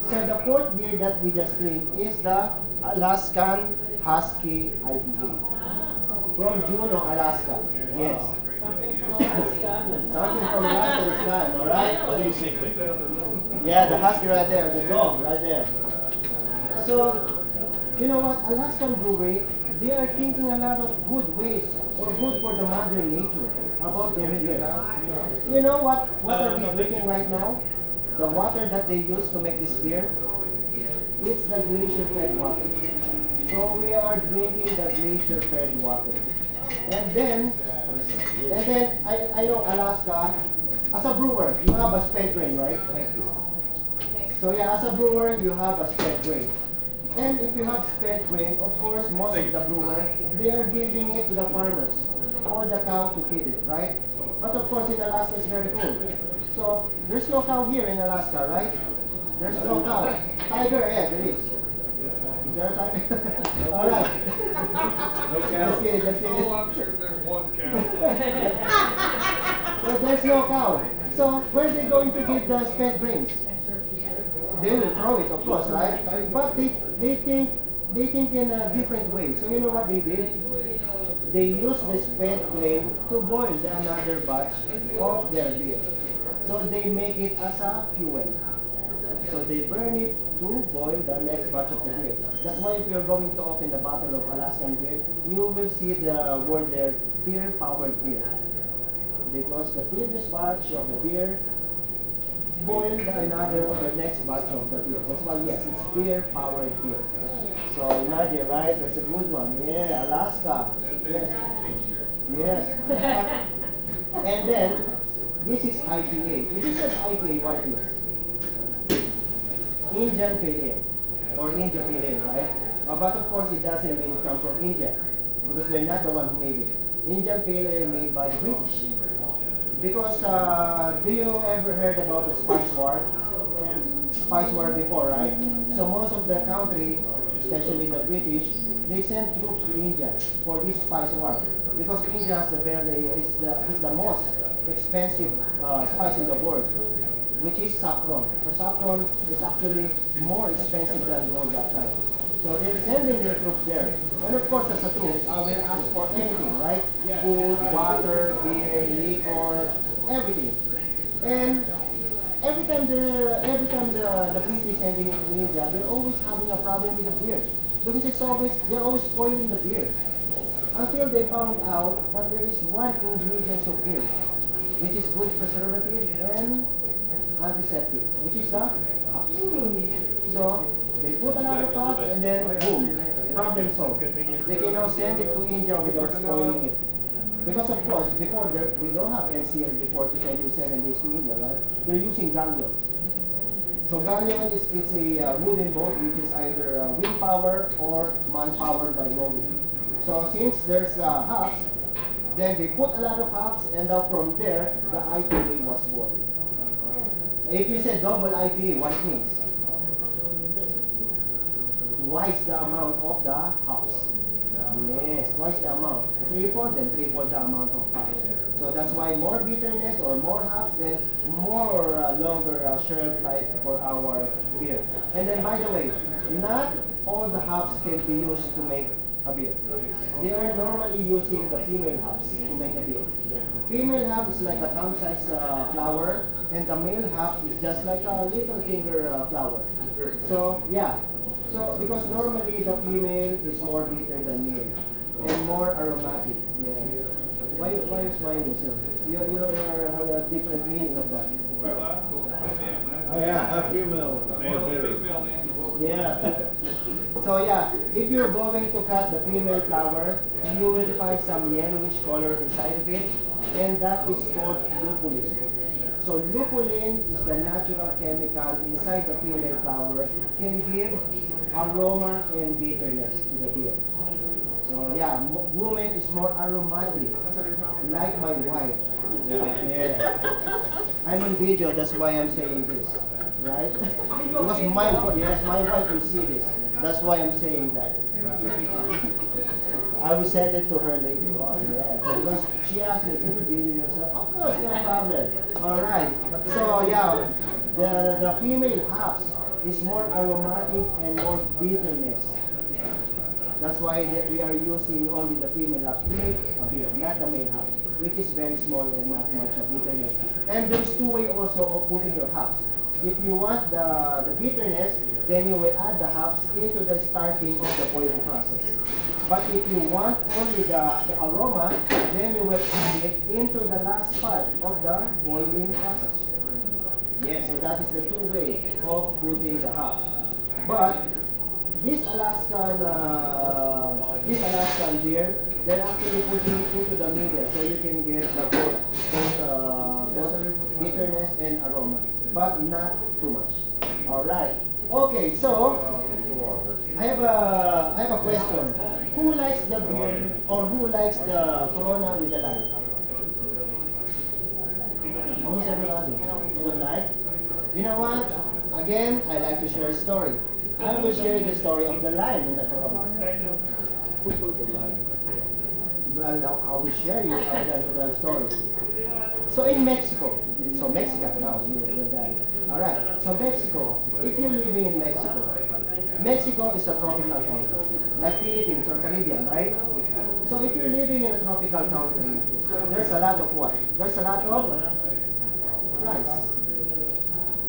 So the fourth beer that we just drink is the Alaskan Husky IPA. From Juneau, Alaska. Yes. Something from Alaska is fine, alright? What do you think? Yeah, the husky right there, the dog right there. So, you know what? Alaskan Brewery, they are thinking a lot of good ways or good for the mother nature about their beer. You know what are we drinking right now? The water that they use to make this beer, it's the glacier-fed water. So we are drinking the glacier-fed water. And then I know Alaska, as a brewer, you have a sped grain, right? So yeah, as a brewer, you have a sped grain. And if you have sped grain, of course, most of the brewer, they are giving it to the farmers or the cow to feed it, right? But of course, in Alaska, it's very cold. So there's no cow here in Alaska, right? There's no cow. Tiger, yeah, there is. Is there a tiger? All right. Let's get it, let's get it. Oh, I'm sure there's one cow. So there's no cow. So where are they going to give the spent grains? They will throw it, of course, right? But they think in a different way. So you know what they did? They used the spent grain to boil another batch of their beer. So they make it as a fuel. So they burn it to boil the next batch of the beer. That's why if you're going to open the bottle of Alaskan beer, you will see the word there, beer-powered beer. Because the previous batch of the beer boiled the next batch of the beer. That's why, yes, it's beer-powered beer. So imagine, right? That's a good one. Yeah, Alaska. Yes. Yes. And then, this is IPA. If you said IPA, what it is? Indian Pale Ale, or India Pale Ale, right? But of course, it doesn't mean it comes from India, because they're not the one who made it. Indian Pale Ale made by British. Because, do you ever heard about the Spice War? Spice War before, right? So most of the country, especially the British, they sent troops to India for this Spice War. Because India is the most expensive spice in the world, which is saffron. So saffron is actually more expensive than gold that time. So they're sending their troops there. And of course, as a troop, I will ask for anything, right? Food, water, beer, liquor, everything. And every time the British sending it to India, they're always having a problem with the beer. Because they're always spoiling the beer. Until they found out that there is one ingredient of beer, which is good preservative and antiseptic, which is the hops. So they put another pot and then boom, problem solved. They can now send it to India without spoiling it. Because of course, before we don't have NCL before to send in 7 days to India, right? They're using galleons. So galleon it's a wooden boat which is either wind power or man powered by rowing. So since there's hops, then they put a lot of hops, and now from there, the IPA was born. If you say double IPA, what it means? Twice the amount of the hops. Yes, twice the amount. Triple, then triple the amount of hops. So that's why more bitterness or more hops, then more longer shelf life for our beer. And then by the way, not all the hops can be used to make a beer. They are normally using the female hops to make a beer. Female hop is like a thumb-sized flower, and the male hop is just like a little finger flower. So yeah, so because normally the female is more bitter than male and more aromatic. Yeah. Why you smiling, sir? You have a different meaning of that. Oh yeah, a female. More bitter. Yeah. So yeah, if you're going to cut the female flower, you will find some yellowish color inside of it, and that is called lupulin. So lupulin is the natural chemical inside the female flower, can give aroma and bitterness to the beer. So yeah, woman is more aromatic, like my wife. Yeah. I'm on video, that's why I'm saying this, right? Because my wife will see this. That's why I'm saying that. I will send it to her later on. Yeah, because she asked me, can you video yourself? Of course, no problem. All right. So yeah, the female hops is more aromatic and more bitterness. That's why we are using only the female hops to make a beer, not the male hops, which is very small and not much of bitterness. And there's two ways also of putting your hops. If you want the bitterness, then you will add the hops into the starting of the boiling process. But if you want only the aroma, then you will add it into the last part of the boiling process. Yes, so that is the two way of putting the hops. But this Alaskan beer, they're actually putting it into the middle, so you can get the both bitterness and aroma, but not too much. All right. Okay, so I have a question. Who likes the beer or who likes the Corona with the lime? Almost everybody. You don't like? You know what? Again, I like to share a story. I will share the story of the lime in the Corona. Who put the lime? Well, now I will share you the story. So in Mexico, so Mexico now, you're there. All right. So Mexico, if you're living in Mexico, Mexico is a tropical country, like Philippines or Caribbean, right? So if you're living in a tropical country, there's a lot of what? There's a lot of flies.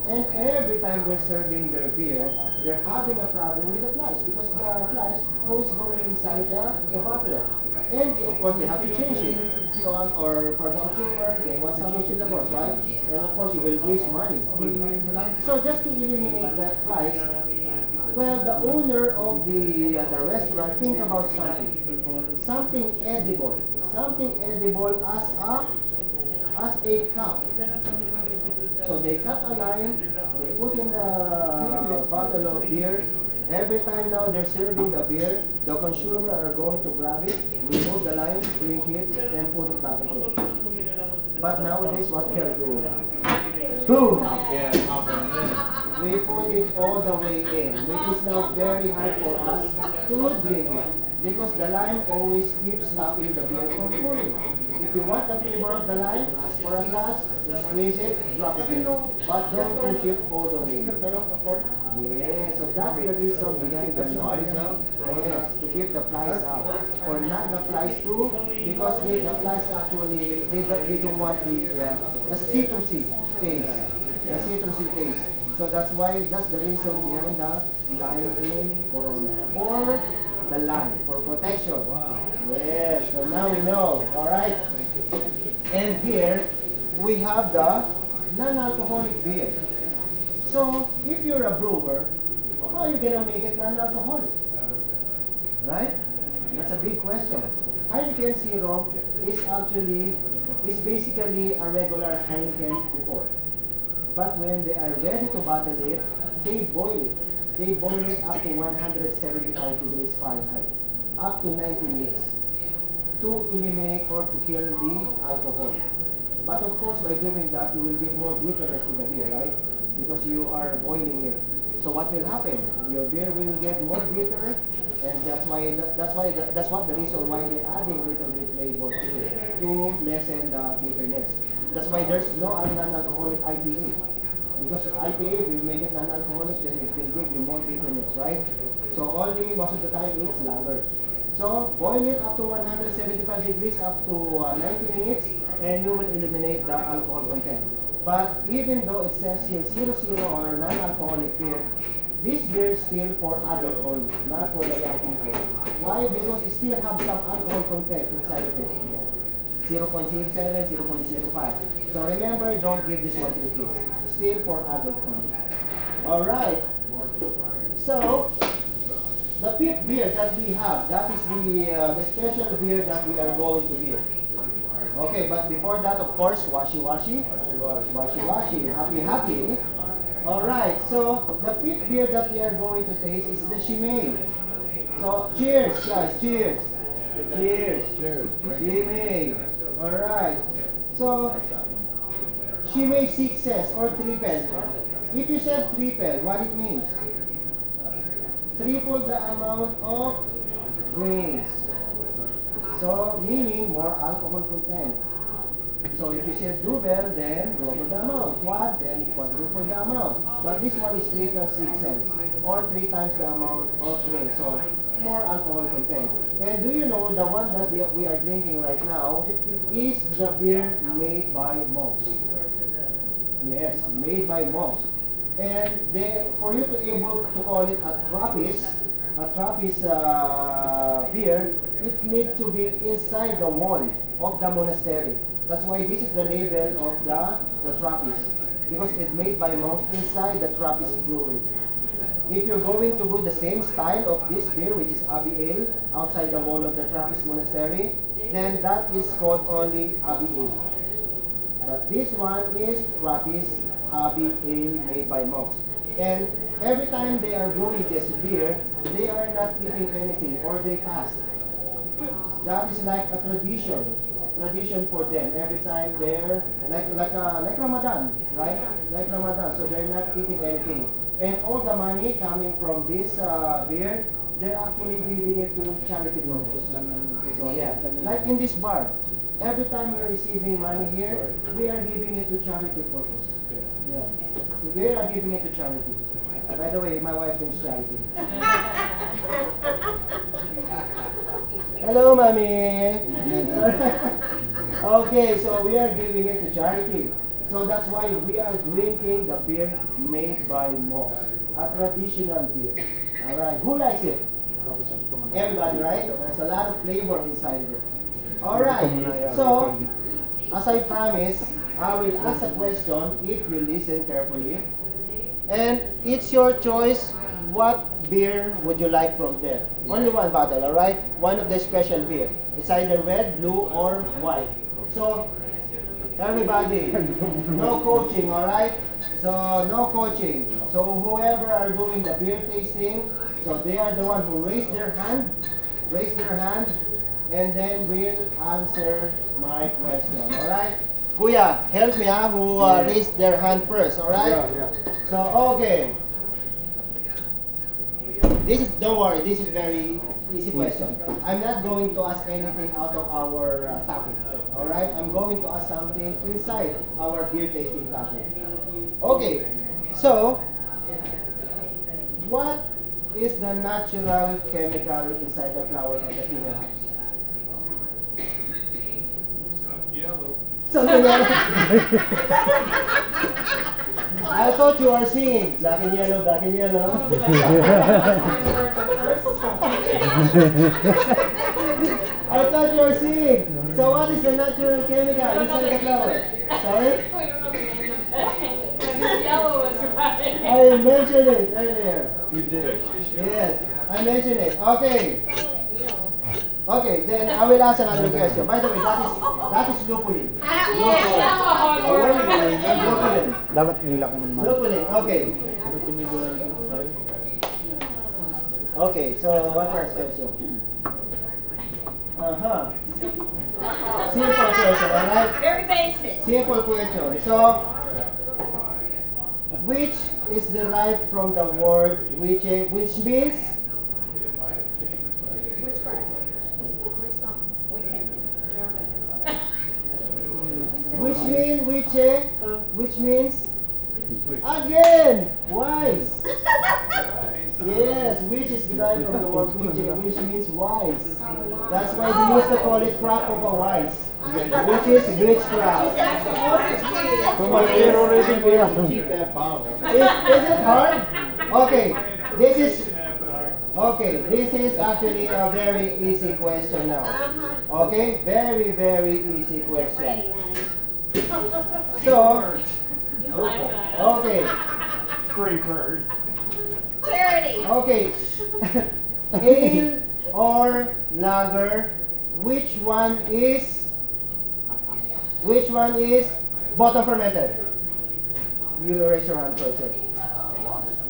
And every time they're serving their beer, they're having a problem with the flies because the flies always going inside the bottle. And of course they have to change it. So or for the consumer, they want to change it of course, right? And of course you will waste money. So just to eliminate that flies, well, the owner of the restaurant think about something edible as a cup. So they cut a line, they put in the bottle of beer. Every time now they're serving the beer, the consumer are going to grab it, remove the line, drink it, and put it back again. But nowadays, what we are doing? Boom! Yeah, popping in. We put it all the way in, which is now very hard for us to drink it. Because the lime always keeps stopping the beer from cooling. If you want the flavor of the lime, ask for a glass, squeeze it, drop it in. But don't push it all the way. Yeah, so that's the reason behind the flies out. Yes, to keep the flies out. Or not the flies too, because the flies actually, they don't want the citrusy taste. The citrusy taste. So that's the reason behind the lime in Corona. Or the lime, for protection. Wow. Yes, so now we know. Alright? And here, we have the non-alcoholic beer. So, if you're a brewer, how are you gonna make it non-alcoholic? Right? That's a big question. Heineken Zero is basically a regular Heineken before. But when they are ready to bottle it, they boil it. They boil it up to 175 degrees Fahrenheit. up to 90 minutes to eliminate or to kill the alcohol. But of course, by doing that, you will give more bitterness to the beer, right? Because you are boiling it. So what will happen? Your beer will get more bitter, and that's what the reason why they're adding little bit flavor to it to lessen the bitterness. That's why there's no non-alcoholic IPA. Because IPA, if you make it non-alcoholic, then it will give you more bitterness, right? So only most of the time it's lager. So boil it up to 175 degrees up to 90 minutes, and you will eliminate the alcohol content. But even though it says here 0.0 or non-alcoholic beer, this beer is still for adult only, not for the young people. Why? Because it still have some alcohol content inside of it. 0.07, 0.05. So remember, don't give this one to the kids. Still for adult only. Alright. So, the fifth beer that we have, that is the special beer that we are going to give. Okay, but before that, of course, washi-washi. Washi-washi. Happy-happy. Alright, so the fifth beer that we are going to taste is the Chimay. So, cheers, guys. Cheers. Cheers. Cheers. Chimay. Alright. So, Chimay 6s or triple. If you said triple, what it means? Triple the amount of grains. So, meaning more alcohol content. So, if you said double, then double the amount. Quad, then quadruple the amount. But this one is 3 plus 6 cents, or 3 times the amount of grains. So, more alcohol content. And do you know the one that we are drinking right now is the beer made by monks? Yes, made by monks. And for you to able to call it a Trappist beer, it needs to be inside the wall of the monastery. That's why this is the label of the Trappist, because it's made by monks inside the Trappist brewery. If you're going to brew the same style of this beer, which is Abbey Ale, outside the wall of the Trappist monastery, then that is called only Abbey Ale. But this one is Trappist Abbey Ale made by monks. And every time they are brewing this beer, they are not eating anything or they fast. That is like a tradition for them. Every time they're like Ramadan, right? Like Ramadan, so they're not eating anything. And all the money coming from this beer, they're actually giving it to charity purpose. So yeah, like in this bar, every time we're receiving money here, we are giving it to charity purpose. Yeah, we are giving it to charity. By the way, my wife is Charity. Hello, mommy. Okay, so we are giving it to charity. So that's why we are drinking the beer made by monks, a traditional beer. All right, who likes it? Everybody, right? There's a lot of flavor inside it. All right. So, as I promised, I will ask a question if you listen carefully. And it's your choice what beer would you like from there. Only one bottle, alright? One of the special beer. It's either red, blue, or white. So, everybody, no coaching, alright? So, no coaching. So, whoever are doing the beer tasting, so they are the one who raise their hand, and then will answer my question, alright? Kuya, help me who raised their hand first, alright? Yeah. So, okay. Don't worry, this is very easy question. I'm not going to ask anything out of our topic, alright? I'm going to ask something inside our beer tasting topic. Okay, so, what is the natural chemical inside the flower of the female house? Yellow. Something else. I thought you were singing black and yellow, black and yellow. I thought you were singing. So what is the natural chemical inside the flower? Sorry? Yellow was right. I mentioned it earlier. You did. Yes, I mentioned it. Okay. Okay, then I will ask another question. By the way, that is lupulin. Lupulin. Dapat nila ko man. Lupulin. Okay. Okay, so what else question? Uh-huh. Simple question, alright? Very basic. Simple question. So, which is derived from the word which means Which part? Which song? German. which means again wise. Yes, which is derived from the word which means wise. That's why they used to call it crop of a wise, which is witchcraft. From my ear already, we have to keep that bomb. Is it hard? Okay, this is actually a very easy question now. Okay, very, very easy question. So, okay, Free bird. Charity. okay. Ale or lager, which one is bottom fermented? You raise your hand first. Sir.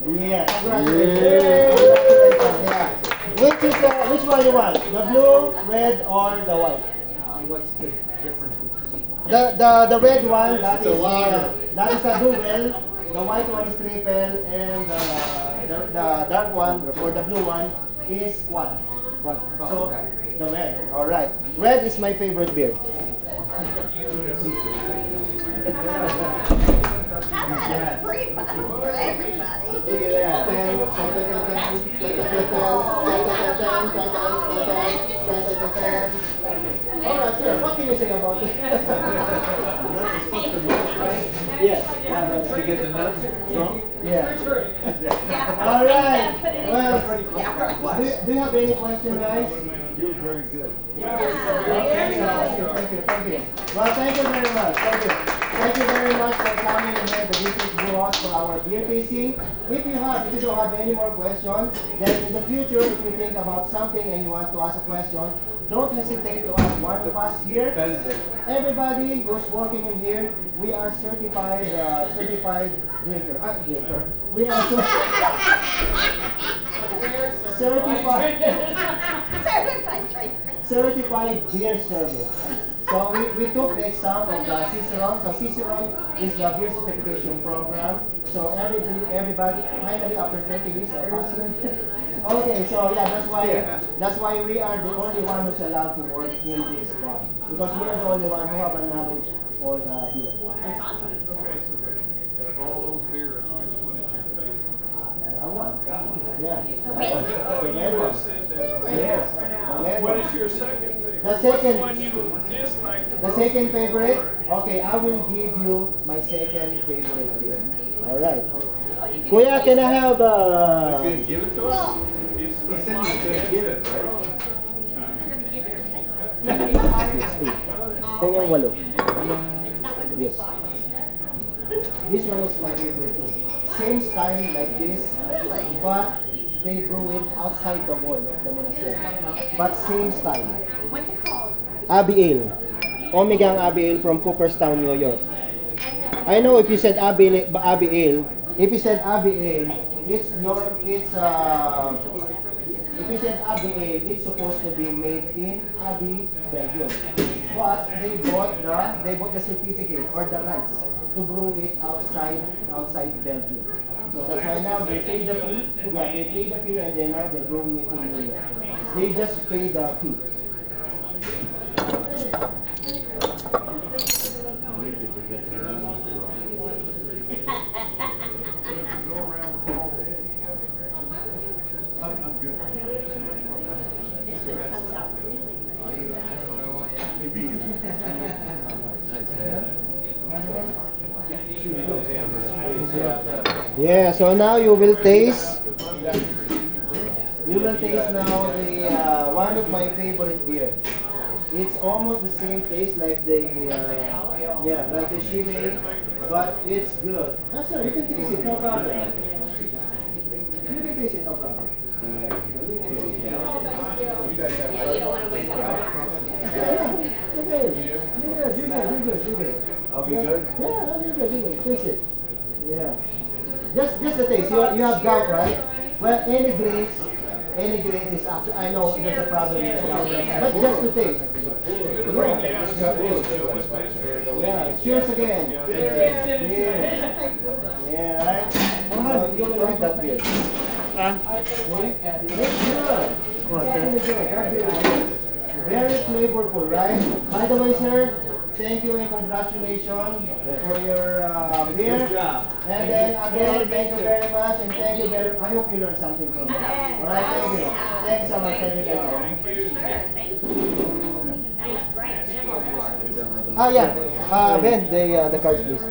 Yeah, congratulations. Yeah. Which one you want? The blue, red, or the white? What's the difference between? The red one, that It's a is lager. that is a duvel. The white one is triple, and the dark one or the blue one is quad. So the red. All right. Red is my favorite beer. How about a free bottle for everybody? Look at that. Alright, sir, what can you say about it? Yes. To get the nuts drunk? Yeah. Yeah. Alright. Well, Yeah. do you have any question, guys? You're very good. Okay, thank you. Well, thank you very much. Thank you very much for coming here to visit Buos for our beer tasting. If you don't have any more questions, then in the future, if you think about something and you want to ask a question, don't hesitate to ask one of us here. Everybody who's working in here, we are certified drinker. We are certified beer service. So we took the exam of the Cicerone. So Cicerone is the beer certification program. So everybody finally after 30 years are passing. Okay, so yeah, that's why we are the only one who's allowed to work in this bar. Because we are the only one who have a knowledge for the beer. That's awesome. All those beers, which one is your favorite? That one. Yeah. The red one? The red one. Yes. The red What one. is your second favorite? The second. One you dislike the The most? second favorite? Okay, I will give you my second favorite beer. Alright. Kuya, can I have You gonna give it to us? Well, He said you could give it, right? Tingnan walo. it's not what the Yes. This one is my favorite too. Same style like this, Really? but they brew it outside the wall of the monastery. But same style. What's it called? Abbey Ale. Omega ang Abbey Ale from Cooperstown, New York. I know if you said Abbey Ale, if you said Abbey Ale, if you said Abbey Ale, it's supposed to be made in Abbey, Belgium. But they bought the certificate or the rights to brew it outside Belgium. So that's why now they pay the fee. Yeah, they pay the fee and then now they're brewing it in New York. They just pay the fee. Comes out really. Yeah, so now you will taste now the one of my favorite beer. It's almost the same taste like the like the Chile, but it's good. Sir, you can taste it, no problem. You can taste it, no problem. You guys have Yeah, you don't want to wake up. Okay. You're good. I'll be good? Yeah, you're good. Taste it. Yeah. Just the taste. You have gout, right? Well, any drinks any grains is actually, I know there's a problem with it now, but just to taste. Yeah, cheers again. Yeah, right? You will like that beer. Ah, Very flavorful, right? By the way, sir, thank you and congratulations for your beer. Good job. And then again, thank you very much, and thank you very. I hope you learned something from that. All right, thank you. Thanks so much. Thank you. Ah, yeah. Ben, the cards, please.